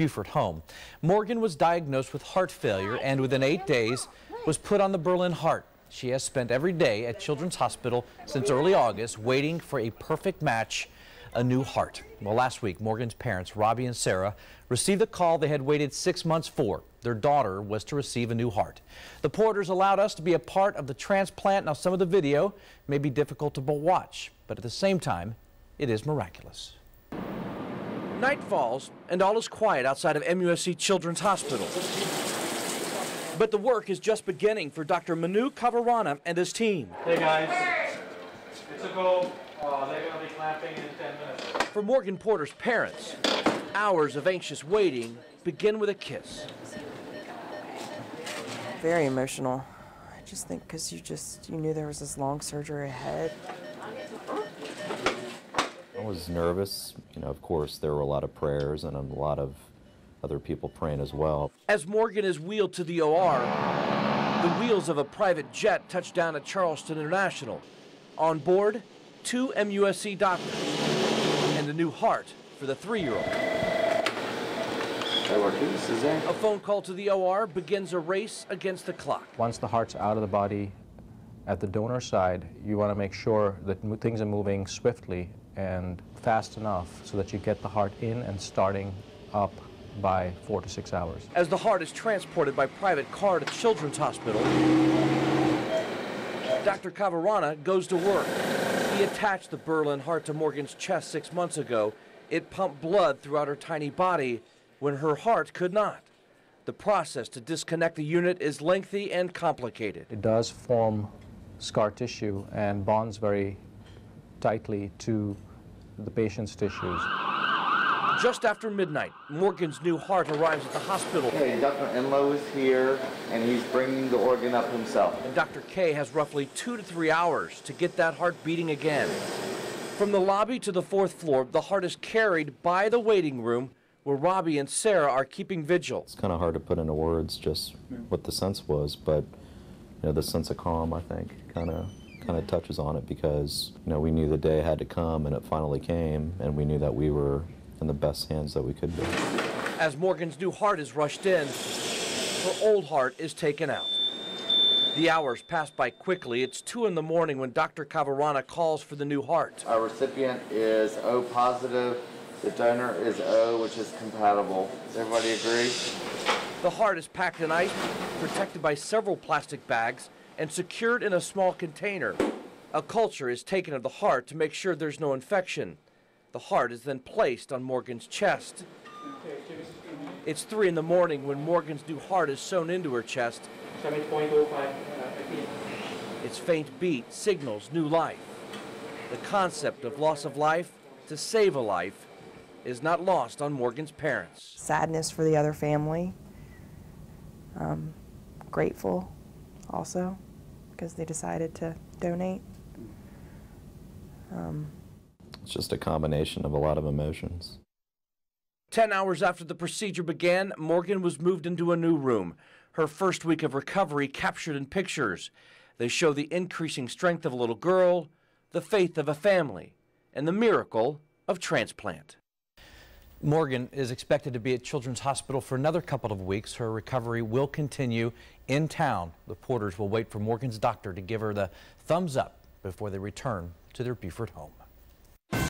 Buford home. Morgan was diagnosed with heart failure and within 8 days was put on the Berlin Heart. She has spent every day at Children's Hospital since early August waiting for a perfect match, a new heart. Well, last week, Morgan's parents, Robbie and Sarah, received a call they had waited 6 months for. Their daughter was to receive a new heart. The Porters allowed us to be a part of the transplant. Now, some of the video may be difficult to watch, but at the same time, it is miraculous. Night falls, and all is quiet outside of MUSC Children's Hospital. But the work is just beginning for Dr. Manu Kavarana and his team. Hey guys, it's a go. They're going to be clapping in 10 minutes. For Morgan Porter's parents, hours of anxious waiting begin with a kiss. Very emotional. I just think because you knew there was this long surgery ahead. I was nervous. Of course, there were a lot of prayers and a lot of other people praying as well. As Morgan is wheeled to the OR, the wheels of a private jet touch down at Charleston International. On board, 2 MUSC doctors and a new heart for the 3-year-old. A phone call to the OR begins a race against the clock. Once the heart's out of the body at the donor side, you want to make sure that things are moving swiftly and fast enough so that you get the heart in and starting up by 4 to 6 hours. As the heart is transported by private car to Children's Hospital, Dr. Kavarana goes to work. He attached the Berlin Heart to Morgan's chest 6 months ago. It pumped blood throughout her tiny body when her heart could not. The process to disconnect the unit is lengthy and complicated. It does form scar tissue and bonds very tightly to the patient's tissues. Just after midnight, Morgan's new heart arrives at the hospital. Okay, Dr. Enlow is here, and he's bringing the organ up himself. And Dr. K has roughly 2 to 3 hours to get that heart beating again. From the lobby to the 4th floor, the heart is carried by the waiting room where Robbie and Sarah are keeping vigil. It's kind of hard to put into words just what the sense was, but the sense of calm, I think, kind of touches on it because we knew the day had to come, and it finally came, and we knew that we were in the best hands that we could be. As Morgan's new heart is rushed in, her old heart is taken out. The hours pass by quickly. It's 2 in the morning when Dr. Kavarana calls for the new heart. Our recipient is O positive. The donor is O, which is compatible. Does everybody agree? The heart is packed in ice, protected by several plastic bags, and secured in a small container. A culture is taken of the heart to make sure there's no infection. The heart is then placed on Morgan's chest. It's 3 in the morning when Morgan's new heart is sewn into her chest. 7.05. Its faint beat signals new life. The concept of loss of life to save a life is not lost on Morgan's parents. Sadness for the other family. Grateful also because they decided to donate. It's just a combination of a lot of emotions. 10 hours after the procedure began, Morgan was moved into a new room. Her first week of recovery captured in pictures. They show the increasing strength of a little girl, the faith of a family, and the miracle of transplant. Morgan is expected to be at Children's Hospital for another couple of weeks. Her recovery will continue in town. The Porters will wait for Morgan's doctor to give her the thumbs up before they return to their Buford home.